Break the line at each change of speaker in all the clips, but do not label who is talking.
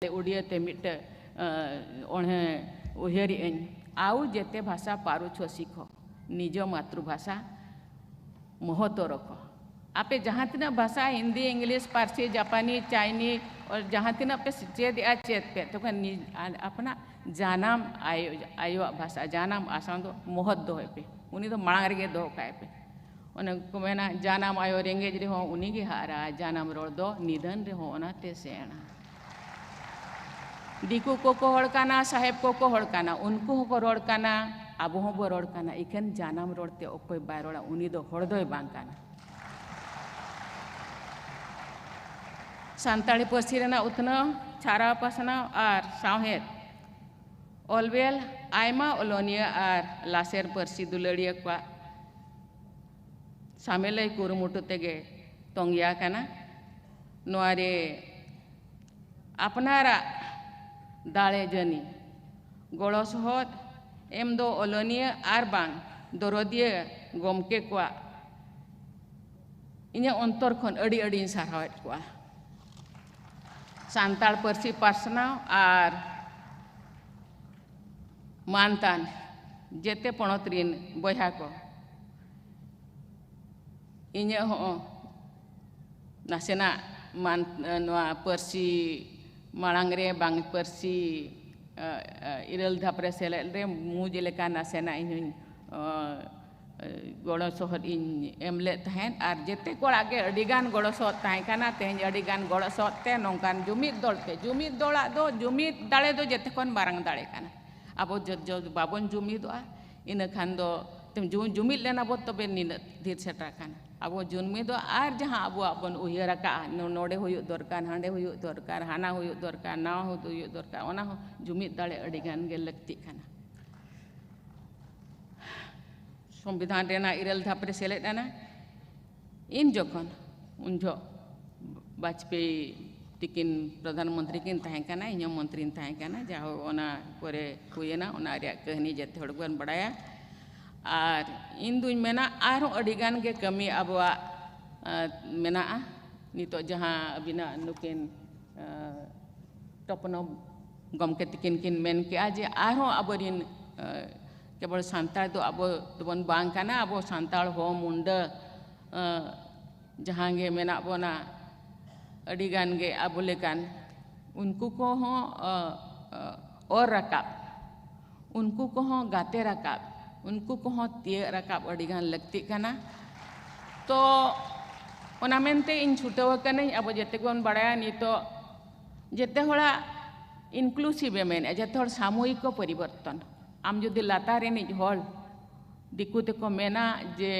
उड़िया ते मिट ओणे उहेरी आउ जेते भाषा पारुछ शिख निज मातृभाषा महत्व रख आपे जहाँ तीना भाषा हिंदी इंग्लिश पारसी जापानी चाइनीज और जहाँ तीना पे चेद पे तो अपना जानाम आयो भाषा जानाम आसान तो महत्व दो पे उनी तो मांग रे दो काए पे उन्हें को मेना जानाम आयो रेंगेज रे हो उनी के हारा जानाम रोड दो निधन रे हो ना ते सेना दिकू को हड़काना साहेब को हड़काना उनको को रोड़काना अब हों बो रोड़काना इकन जानाम रोड़ते ओकोय बाय रोड़ा उनी दो हड़ दोय बांग काना सान्ताड़ी पार्सी रेना उतना छारा पासना और साहेब ऑलवेल आयमा ओलोनिया और लासेर पार्सी दुलड़िया को सामेलय कुरुमुटु तेगे तोंगिया काना नोआरे अपनारा दाले जनी गड़ो सहद एम दो ओलोनिया आर बांग दरदिया गमके को इन्हें अंतर खन अड़ी अड़ी सारावेट को सान्ताड़ पार्सी पासनाव और मानतान जेते पणत रिन बया को इन्हें हो नासेना मान नवा पार्सी मांग रे बांग पार्सी इरल धापरे सेलेद रे मुज लेका नासेना इन गड़ो सहद इन एमले तहन और जेते कोड़ा के अडिगान गड़ो सहद ताहे काना तेहन अडिगान गड़ो सहद ते नोंकान जुमिद दौड़ा दो जुमिद दाड़े दो जेते खन बारंग दाड़े काना अब जो बाबन जुमिदोआ इन खान दो तुम जुमिद लेना बो तबे निन धीर सेटा काना अब जुमिदो आर जहाँ अब अपन उयरा का नोडे हुयु दरकार हांडे हुयु दरकार हाना हुयु दरकार नाव हुयु दरकार ओना जुमिद दाड़े अडिगान गे लगती काना संविधान रेना इरल धापरे सेलेद आना इन जोखन उनजो वाजपेयी तिकिन प्रधानमंत्री किन तहें काना इन मंत्री तहें काना जाहो ओना परे हुयना ओना रिया कहानी जेते हड़ बन बड़ाया और इन दुई मेना आरो अडिगान के कमी अबवा मेना नितो जहाँ अबिना नुकिन टपनो गमके तिकिन किन मेन के आज आरो अबरिन केवल सान्ताड़ दो अब दोबन बांग काना अब सान्ताड़ हो मुंडा जहाँ गे मेना बोना अडिगान गे अब लेकान उनको को हो और रकाब उनको को हो गाते रकाब उनको को हो तिय रकाब अडिगान लगती काना तो ओना मेनते इन छुटव कने अब जेते कोन बड़ाया नितो जेते होड़ा इनक्लूसिव मेन जेते होड़ सामूहिक परिवर्तन आम जुदी लातार एनिज होड़ दिकु तेको मेना जे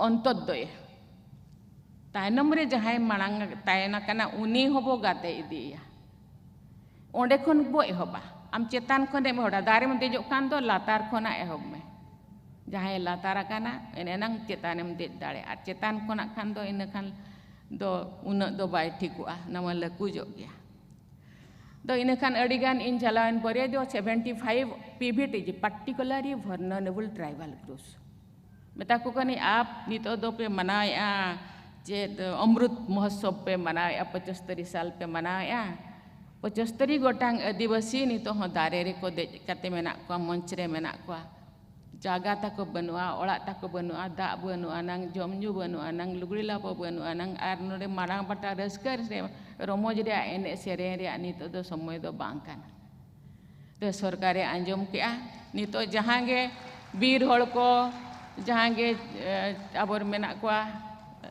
अंतोदय तायनम रे जहाय मांग तायना काना उनी होबो गाते इदिया ओंडे खन बो एहबा आम चेतान खन एम होड़ा दारे में देजो कान दो लातार खना एहब में जहाय लातार काना एनेनंग चेतानेम दे दाड़े आर चेतान खना खान दो इन खान दो उन दो बाय ठिकुआ नम लकुजो गया दो इन खान अडिगान इन चलावन परे दो 75 पीवीटी जी पर्टिकुलरली वर्नरेबल ट्राइबल ग्रुप्स मेता को कनी आप नितो दो पे मनाया जे अमृत महोत्सव पे मनाया 75 साल पे मनाया 75 गोटांग आदिवासी नितो हो दारे रे को दे कते मेना को मंच रे मेना को जागा तक बनुआ ओड़ा तक बनुआ दा बनुआ नंग जमजू बनुआ नंग लुगड़ी लापो बनुआ नंग आर नोडे मारांग पटा रस्कर रे रोमोज रे एने सेरे रे नितो दो समय दो बांग काना तो सरकारे आंजम केआ नितो जहां गे बीर होड़ को जहां गे आबर मेना को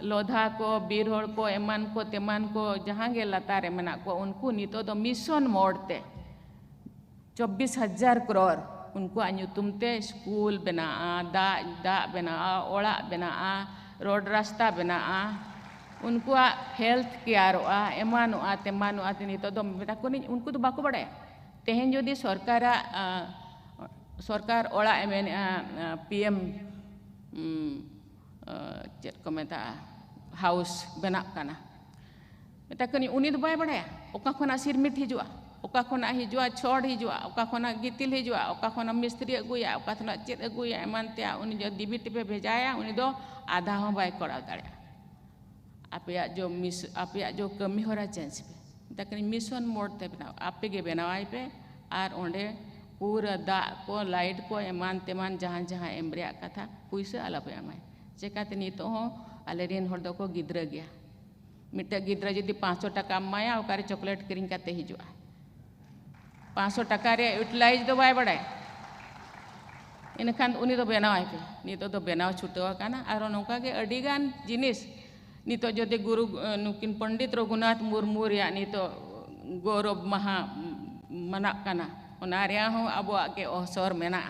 लोधा को बीर होड़ को एमान को तेमान को जहां गे लातारे मेना को उनको नितो दो मिशन मोड़ते 24,000 करोड़ उनको अनुतुमते स्कूल बना दा बना ओड़ा बना रोड रास्ता बना उनको हेल्थ केयर एमानुआ तेमानुआ नितो दो मेता को उनको तो बाको बड़े तेहन जदि सरकार ओड़ा एमेन पीएम चेक को मेता हाउस बना काना मेता कनी उनी दो बाय बड़ाया ओका खना सिरमिट हिजुआ ओका खना हिजुआ छोड़ हिजुआ ओका खना गितिल हिजुआ ओका खना मिस्त्री अगुया ओका खना चेत अगुया एमान ते उनी जो डीबीटी पे भेजाया उनी दो आधा हो बाय करा दाड़े आपे जो कमी होरा चेंज पे तकनी मिशन मोड ते बनाओ आपे के बनावाई पे आर ओंडे पूरा दा को लाइट को एमान तेमान जहां जहां एमरिया कथा पुइसा आला पे एमाय चेकाते नितो हो आले रेन होर दो को गिद्रा गया मिट्टा गिद्रा जदि 500 टका माया ओकारे चॉकलेट किरिंग काते हिजुआ 500 टका रे यूटिलाइज दो बाय बड़ाय इनखान उनी दो बेनावाय पे नितो दो बेनाव छुटवा काना आरो नोका के अडिगान जिनिस नितो जदि गुरु नुकिन पंडित रघुनाथ मुर्मू या नितो गौरव महा मना काना ओना रे हो अबो के ओसर मेना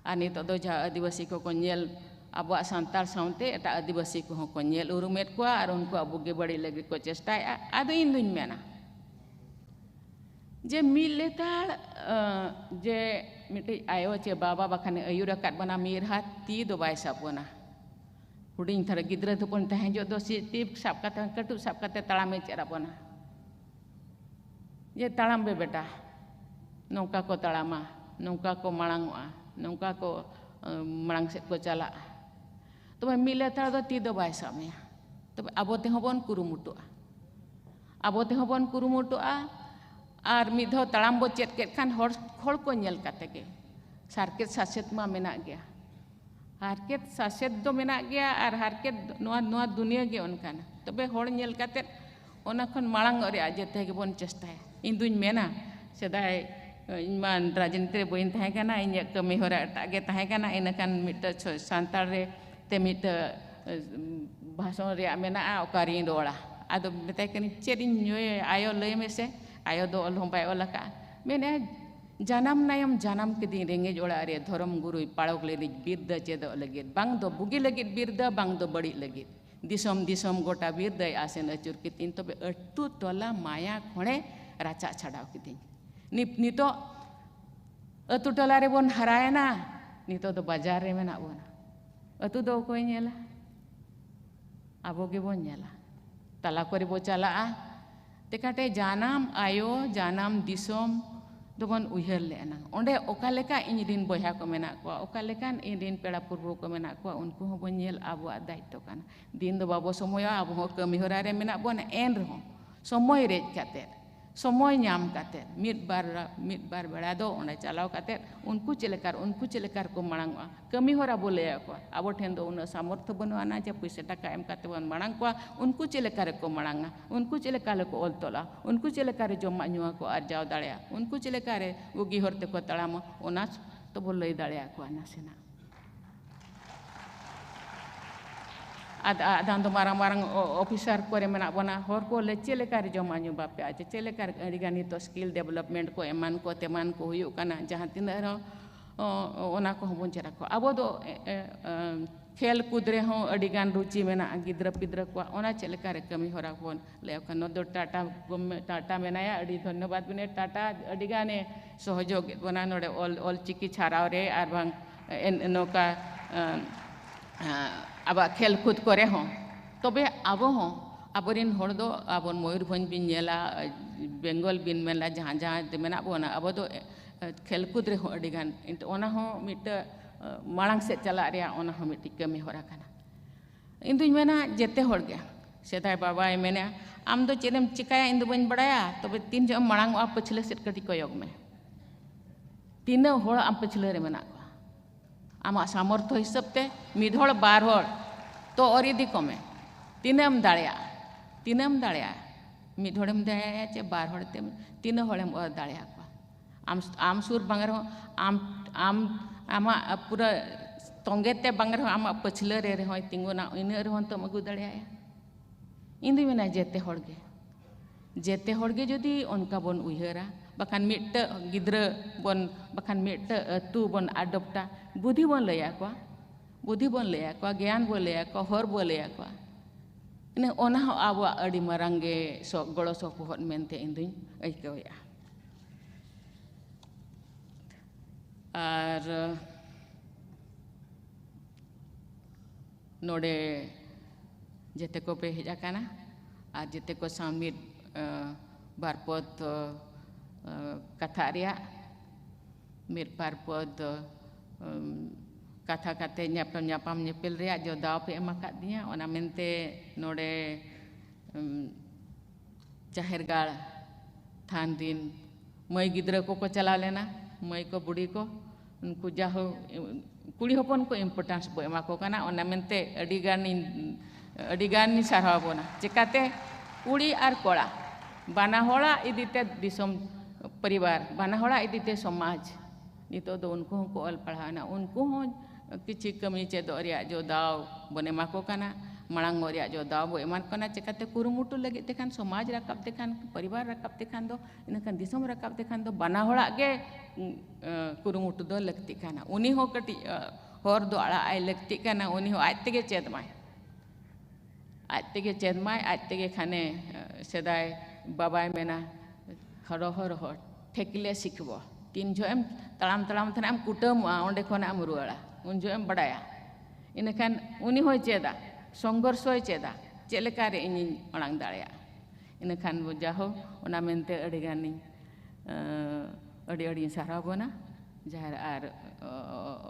आ नितो दो जा आदिवासी को कोनेल अबो सांताल साउंते एटा आदिवासी को कोनेल उरुमेट को आर उनको अबो गे बड़ी लगे को चेष्टाय आदो इन दुन मेना जे मिलेताल जे मिटे आयो चे बाबा बखाने अयुर काट बना मीर हाथ ती दो बाय साबोना हुडिंग थर गिद्रा तो पन तहे जो दो टिप साब काते कटु साब काते तड़ामे चेरा बना ये तड़ाम बे बेटा नौका को तड़ामा नौका को मड़ांगवा नौका को मड़ांग से को चला तो मैं मिलेताल दो ती दो बाय साबया तो अबो ते हबन कुरुमुटुआ अबो ते हबन कुरुमुटुआ आर मिधो तड़ाम बो चेत के खान होड़ को नेल काते के सारकेत सासेत मा मेना गया हारकेत सासेत दो मेना गया आर हारकेत नोआ दुनिया गे उनकान तबे होड़ नेल काते ओना खन माळांग रे आजेते के बोन चेष्टाय इन दुन मेना सेदाय इमान राजनीति बइन तहे काना इन कमी होरा टागे तहे काना इनकान मिट सांताल रे ते मिट भाषण रे मेना ओकारि रोड़ा आदो मेताय कनी चेदिन न्योय आयो लय मेसे आयो दो अलहम बाय ओलका मेने जानम नायम जानम के दिन रेंगे जोड़ा रे धर्म गुरु पाड़ोक लेगिद बिरदा चेदो लगिद बांग दो बुगी लगिद बिरदा बांग दो बड़ी लगिद दिसम दिसम गोटा बिरदा आसेन अचुर कितिन तबे अट्टू टोला माया खोणे राचा छाड़ाव कितिन नितो अतु टोला रे बोन हरायना नितो दो बाजार रे मेना बोन अतु दो कोई नेला आबो गे बोन नेला तला करे बो चला तेकाटे जानम आयो जानम दिसम दोबन उहर लेना ओंडे ओका लेका इन दिन बया को मेना को ओका लेकान इन दिन पेड़ा पूर्व को मेना को उनको हो बनेल आबो दायित्व काना दिन दो बाबो समय आबो हो कमी होरा रे मेना बोन एन रहो समय रे काते समय नाम काते मिट बार बेड़ा दो ओंडे चलाव काते उनको चेलेकार को मांग कमी होरा बोले को आबो ठेन दो उन सामर्थ्य बनवाना जे पैसा टका एम काते बन मांग को उनको चेलेकार को मांगा उनको चेलेकार को ओल तोला उनको चेलेकार जमा नुआ को आरजाव दाड़िया उनको चेलेकार उगी होरते को तड़ाम ओना तो बोल लई दाड़िया को नासेना आदान तो मारंग मारंग ऑफिसर को मेना बना होर को ले चेलेकार जमा नु बापे आचे चेलेकार अडिगानी तो स्किल डेवलपमेंट को एमान को तेमान को हुयु काना जहां तिन रो ओना को हबन चरा को आबो दो खेल कूद रे हो अडिगान रुचि मेना गिद्रा पिद्रा को ओना चेलेकार कमी होरा बोन ले का नो दो टाटा मेनाया अडी धन्यवाद बिने टाटा अडिगाने सहयोग बना नोडे ऑल चिकी छाराव रे आर बांग नोका अब खेल कूद करे हो तबे अब हो अबरिन होड़ दो अब मयूरभंज बिन नेला बेंगल बिन मेला जहाँ जहाँ मेना बोना अब दो खेल कूद रे हो अडिगान ओना हो मिट मांग से चला रे ओना हो मिट कमी होरा काना इन दुन मेना जेते होड़ गे सेदाय बाबा मेने आम दो चेदम चिकाया इन दो बन बड़ाया तबे तीन जो मांग आ पछले सेट कटी कोयोग में तीन होड़ आम पछले रे मेना आमा सामर्थ्य हिसाब ते मिधोड़ बार होड़ तो और यदि कमे तीनम दाड़िया मिधोड़म दाड़िया चे बार होड़ ते तीन होड़म और दाड़िया को आम सुर बांगर हो आम आमा पूरा तोंगे ते बांगर हो आमा पछले रे हो तिंगुना इन रे हो तो मगु दाड़िया इन मेना जेते होड़ गे जदि उनका बन उयहरा बखान मिट गिद्रा बन बखान मिट अतु बन अडोप्टा बुद्धि बन लया को ज्ञान बन लया को हर बन लया को इन ओना हो आबो अडी मरांगे सो गड़ो सो पोहट मेनते इन दुई आइकया आर नोडे जेते को पे हेजा काना आर जेते को सामिट बारपत कथा रिया मिर बारपद कथा काते ᱧᱟᱯᱟᱢ ᱧᱮᱯᱮᱞ ᱨᱮᱭᱟᱜ ᱡᱚ ᱫᱟᱣ ᱯᱮ ᱮᱢ ᱟᱠᱟᱫ ᱫᱤᱧᱟ ᱚᱱᱟ ᱢᱮᱱᱛᱮ ᱱᱚᱰᱮ ᱡᱟᱦᱮᱨ ᱜᱟᱲ ᱛᱷᱟᱱ ᱫᱤᱱ ᱢᱟᱹᱭ ᱜᱤᱫᱽᱨᱟᱹ ᱠᱚᱠᱚ ᱪᱟᱞᱟᱣ ᱞᱮᱱᱟ ᱢᱟᱹᱭ ᱠᱚ ᱵᱩᱰᱷᱤ ko उनको जाहो कुड़ी हपन को इम्पोर्टेंस बो एमा को कना ओना मेनते अडी गान सारहाव बोना चिकाते कुड़ी और कोड़ा बाना होड़ा इदीते दिसम परिवार बाना होड़ा इदीते समाज नितो दो उनको को अल पढ़ाना उनको हो किछि कमी चेदो रिया जो दाव बने मा को कना मांग रिया जो दाव बो एमान कना चिकाते कुरुमुटु लगे ते खान समाज राकाब ते खान परिवार राकाब ते खान दो इनखान दिसम राकाब ते खान दो बाना होड़ा गे कुरुमुटु दो लगती खाना उनी हो कटी होर दो आड़ा आई लगती खाना उनी हो आज तेगे चेद माय आज तेगे खाने सेदाय बाबाय मेना हरो ठेकिले सिखबो तीन जो एम तड़ाम थे एम कुटम ओंडे खोना एम रुआड़ा उन जो एम बड़ाया इनखान उनी हो चेदा संघर्ष हो चेदा चेलेकारे इन अड़ांग दाड़िया इनखान वो जाहो ओना मेनते अड़ी गानी अड़ी साराव बोना जहाँ आर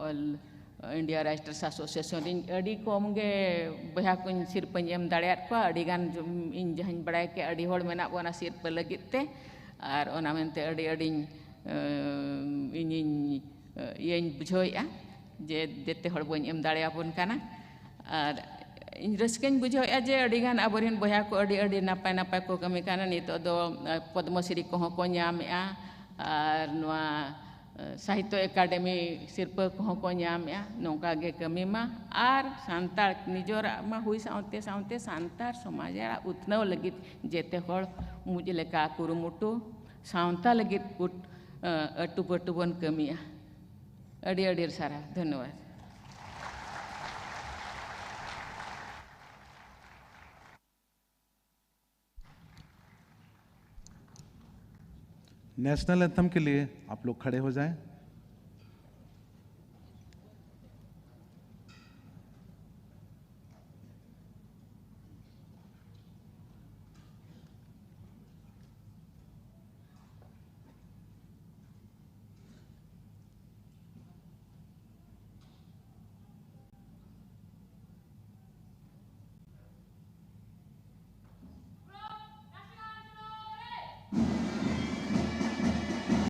ऑल इंडिया राइटर्स एसोसिएशन अड़ी कम गे बहा को सिरपा एम दाड़ियात को अड़ी गान इन जहाँ बड़ाय के अड़ी होड़ मेना बोना सिरपा लगित ते आर ओना मेनते अड़ी इन बुझोया जे देते होड़ बोन एम दाड़िया बोन काना आर इन रस्कें बुझोया जे अड़ी गान आबोरेन बहा को अड़ी नापाय को कमी काना नितो दो पद्मश्री को हो को ᱧᱟᱢᱮᱜᱼᱟ और नवा साहित्य एकाडेमी सिरपा को ᱧᱟᱢᱮᱜᱼᱟ नोंका गे कमी मा और सान्तार निजोरा मा हुई सावते सान्तार समाज उतनाव लगित जेते होड़ मुझ लेका कुरुमुटु सावता लगित अटू पटू बन कमिया अड़ी सारा धन्यवाद
नेशनल एंथम के लिए आप लोग खड़े हो जाएं।